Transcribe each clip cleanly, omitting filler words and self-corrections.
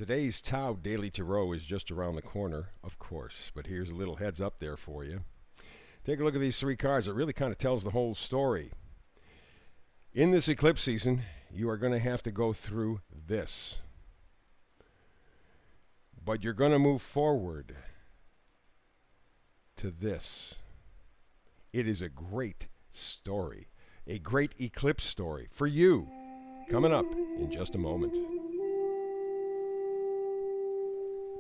Today's Tao Daily Tarot is just around the corner, of course, but here's a little heads up there for you. Take a look at these three cards. It really kind of tells the whole story. In this eclipse season, you are going to have to go through this. But you're going to move forward to this. It is a great story, a great eclipse story for you. Coming up in just a moment.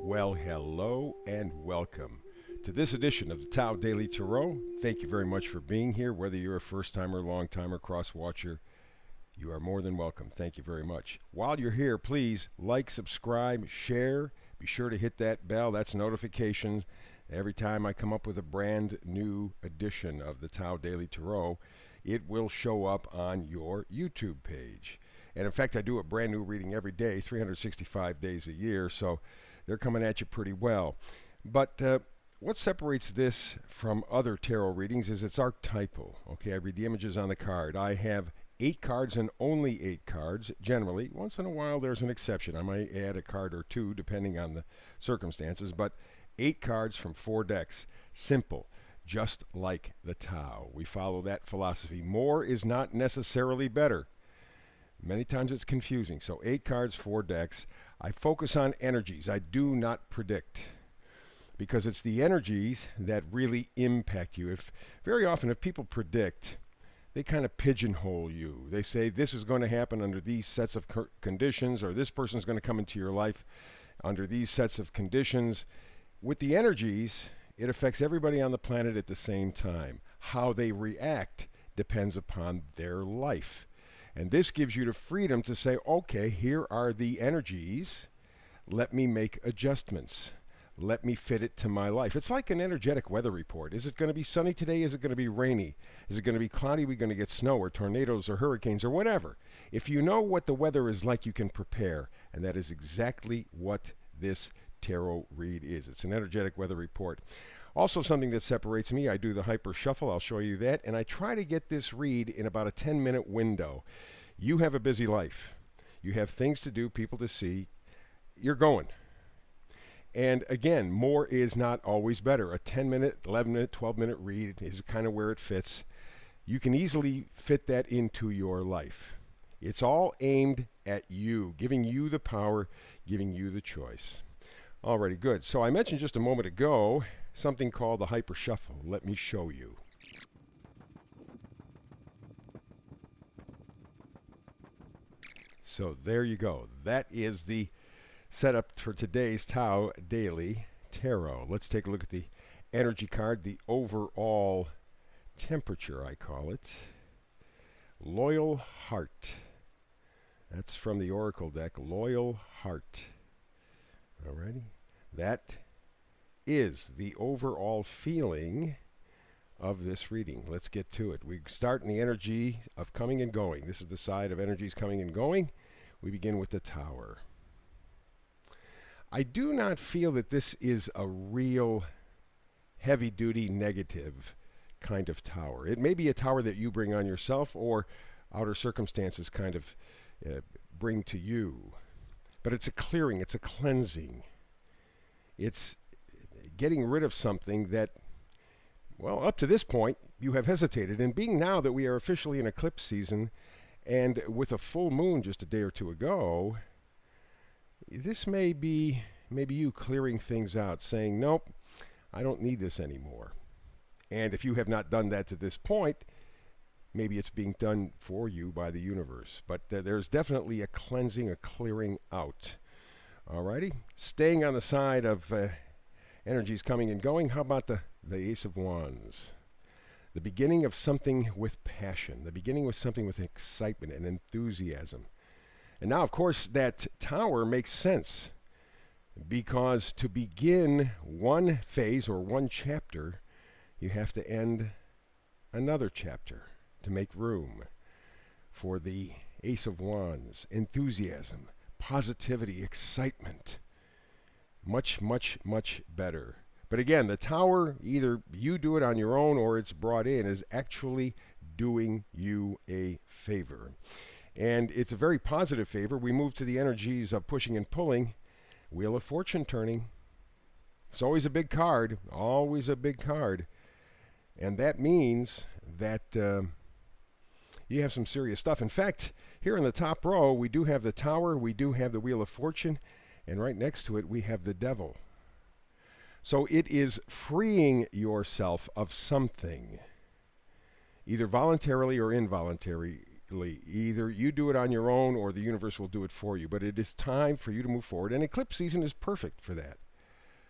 Well, hello and welcome to this edition of the Tao Daily Tarot. Thank you very much for being here. Whether you're a first-timer, long-timer, cross-watcher, you are more than welcome. Thank you very much. While you're here, please like, subscribe, share. Be sure to hit that bell. That's notifications. Every time I come up with a brand new edition of the Tao Daily Tarot, it will show up on your YouTube page. And in fact, I do a brand new reading every day, 365 days a year, so they're coming at you pretty well. But what separates this from other tarot readings is it's archetypal. Okay, I read the images on the card. I have 8 cards and only 8 cards, generally. Once in a while, there's an exception. I might add a card or two, depending on the circumstances, but 8 cards from 4 decks. Simple, just like the Tao. We follow that philosophy. More is not necessarily better. Many times it's confusing. So 8 cards, 4 decks. I focus on energies. I do not predict, because it's the energies that really impact you. Very often, if people predict, they kind of pigeonhole you. They say this is going to happen under these sets of conditions, or this person's going to come into your life under these sets of conditions. With the energies, it affects everybody on the planet at the same time. How they react depends upon their life. And this gives you the freedom to say, okay, here are the energies. Let me make adjustments. Let me fit it to my life. It's like an energetic weather report. Is it going to be sunny today? Is it going to be rainy? Is it going to be cloudy? Are we going to get snow or tornadoes or hurricanes or whatever? If you know what the weather is like, you can prepare. And that is exactly what this tarot read is. It's an energetic weather report. Also, something that separates me, I do the hyper shuffle. I'll show you that. And I try to get this read in about a 10-minute window. You have a busy life. You have things to do, people to see. You're going. And again, more is not always better. A 10-minute, 11-minute, 12-minute read is kind of where it fits. You can easily fit that into your life. It's all aimed at you, giving you the power, giving you the choice. Alrighty, good. So I mentioned just a moment ago something called the hyper shuffle. Let me show you. So there you go. That is the setup for today's Tao Daily Tarot. Let's take a look at the energy card, the overall temperature, I call it. Loyal Heart. That's from the Oracle deck, Loyal Heart. Alrighty. That is the overall feeling of this reading. Let's get to it. We start in the energy of coming and going. This is the side of energies coming and going. We begin with the Tower. I do not feel that this is a real heavy-duty negative kind of tower. It may be a tower that you bring on yourself or outer circumstances kind of bring to you. But it's a clearing, it's a cleansing. It's getting rid of something that, well, up to this point, you have hesitated. And being now that we are officially in eclipse season, and with a full moon just a day or two ago, this may be maybe you clearing things out, saying, nope, I don't need this anymore. And if you have not done that to this point, maybe it's being done for you by the universe. But there's definitely a cleansing, a clearing out. Alrighty? Staying on the side of energies coming and going, how about the Ace of Wands? The beginning of something with passion. The beginning with something with excitement and enthusiasm. And now, of course, that tower makes sense, because to begin one phase or one chapter, you have to end another chapter to make room for the Ace of Wands. Enthusiasm, positivity, excitement. Much, much, much better. But again, the tower, either you do it on your own or it's brought in, is actually doing you a favor. And it's a very positive favor. We move to the energies of pushing and pulling. Wheel of Fortune turning. It's always a big card, always a big card. And that means that you have some serious stuff. In fact, here in the top row, we do have the Tower, we do have the Wheel of Fortune, and right next to it, we have the Devil. So it is freeing yourself of something, either voluntarily or involuntarily. Either you do it on your own or the universe will do it for you. But it is time for you to move forward, and eclipse season is perfect for that.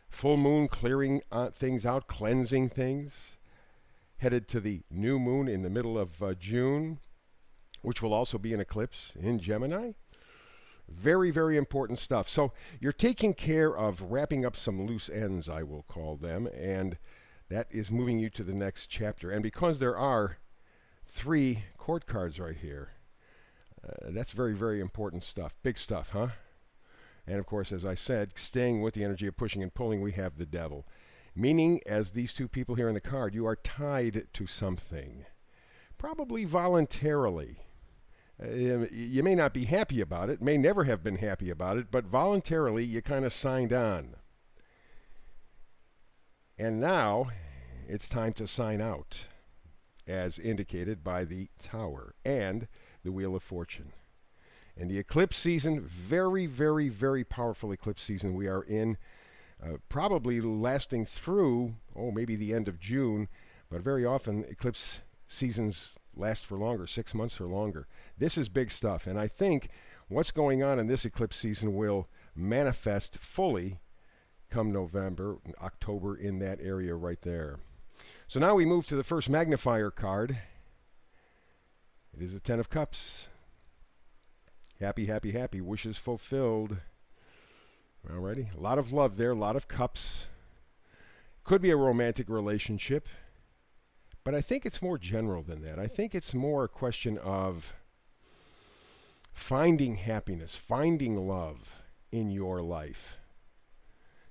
Full moon clearing things out, cleansing things. Headed to the new moon in the middle of June, which will also be an eclipse in Gemini. Very, very important stuff. So you're taking care of wrapping up some loose ends, I will call them, and that is moving you to the next chapter. And because there are 3 court cards right here, that's very, very important stuff. Big stuff, huh? And of course, as I said, staying with the energy of pushing and pulling, we have the Devil. Meaning, as these 2 people here in the card, you are tied to something, probably voluntarily. You may not be happy about it, may never have been happy about it, but voluntarily you kind of signed on. And now it's time to sign out, as indicated by the Tower and the Wheel of Fortune. And the eclipse season, very, very, very powerful eclipse season we are in, probably lasting through, maybe the end of June, but very often eclipse seasons last for longer, 6 months or longer. This is big stuff, and I think what's going on in this eclipse season will manifest fully come November, October, in that area right there. So now we move to the first magnifier card. It is the 10 of Cups. Happy, happy, happy. Wishes fulfilled. Alrighty. A lot of love there, a lot of cups. Could be a romantic relationship. But I think it's more general than that. I think it's more a question of finding happiness, finding love in your life.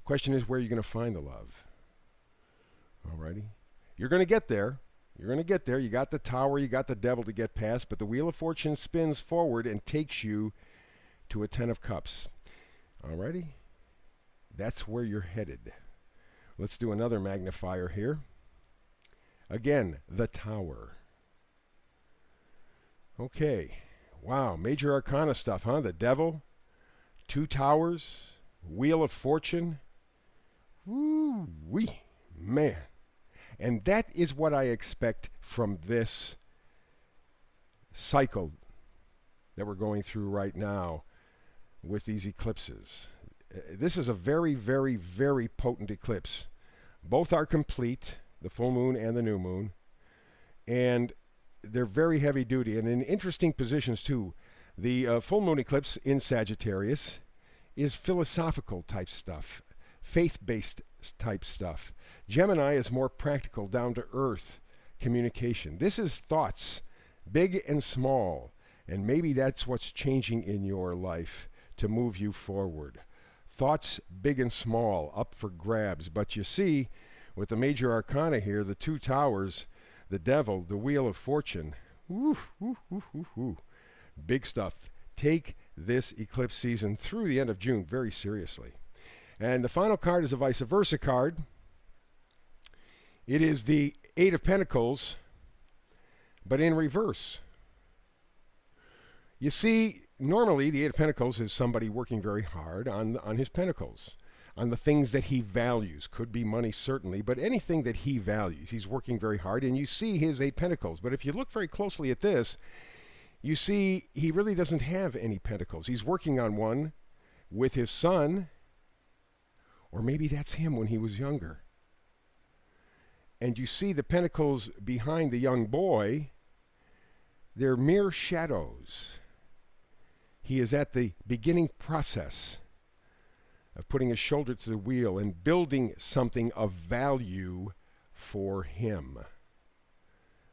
Question is, where are you going to find the love? Alrighty. You're going to get there. You're going to get there. You got the Tower, you got the Devil to get past, but the Wheel of Fortune spins forward and takes you to a 10 of Cups. Alrighty? That's where you're headed. Let's do another magnifier here. Again, the Tower. Okay. Wow, major arcana stuff, huh? The Devil, 2 Towers, Wheel of Fortune. Woo-wee, man. And that is what I expect from this cycle that we're going through right now with these eclipses. This is a very, very, very potent eclipse. Both are complete, the full moon and the new moon, and they're very heavy duty and in interesting positions too. The full moon eclipse in Sagittarius is philosophical type stuff, faith-based type stuff. Gemini is more practical, down to earth communication. This is thoughts, big and small, and maybe that's what's changing in your life to move you forward. Thoughts big and small, up for grabs. But you see, with the major arcana here, the 2 Towers, the Devil, the Wheel of Fortune, big stuff. Take this eclipse season through the end of June very seriously. And the final card is a vice versa card. It is the 8 of Pentacles, but in reverse. You see, normally the 8 of Pentacles is somebody working very hard on his pentacles, on the things that he values. Could be money, certainly, but anything that he values. He's working very hard, and you see his 8 Pentacles. But if you look very closely at this, you see he really doesn't have any pentacles. He's working on one with his son, or maybe that's him when he was younger. And you see the pentacles behind the young boy, they're mere shadows. He is at the beginning process of putting his shoulder to the wheel and building something of value for him.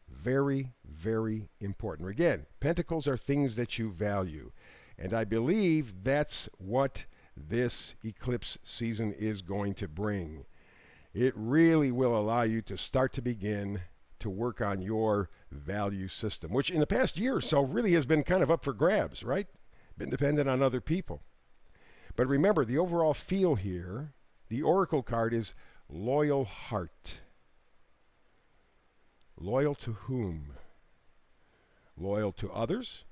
Very, very important. Again, pentacles are things that you value. And I believe that's what this eclipse season is going to bring. It really will allow you to start to begin to work on your value system, which in the past year or so really has been kind of up for grabs, right? Been dependent on other people. But remember, the overall feel here, the oracle card is loyal heart. Loyal to whom? Loyal to others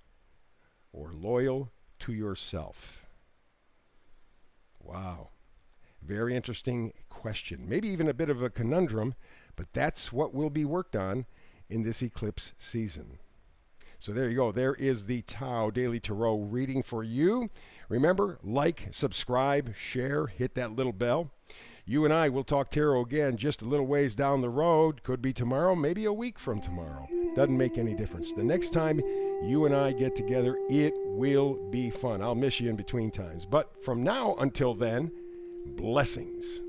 or loyal to yourself? Wow. Very interesting question. Maybe even a bit of a conundrum, but that's what will be worked on in this eclipse season. So there you go. There is the Tao Daily Tarot reading for you. Remember, like, subscribe, share, hit that little bell. You and I will talk tarot again just a little ways down the road. Could be tomorrow, maybe a week from tomorrow. Doesn't make any difference. The next time you and I get together, it will be fun. I'll miss you in between times. But from now until then, blessings.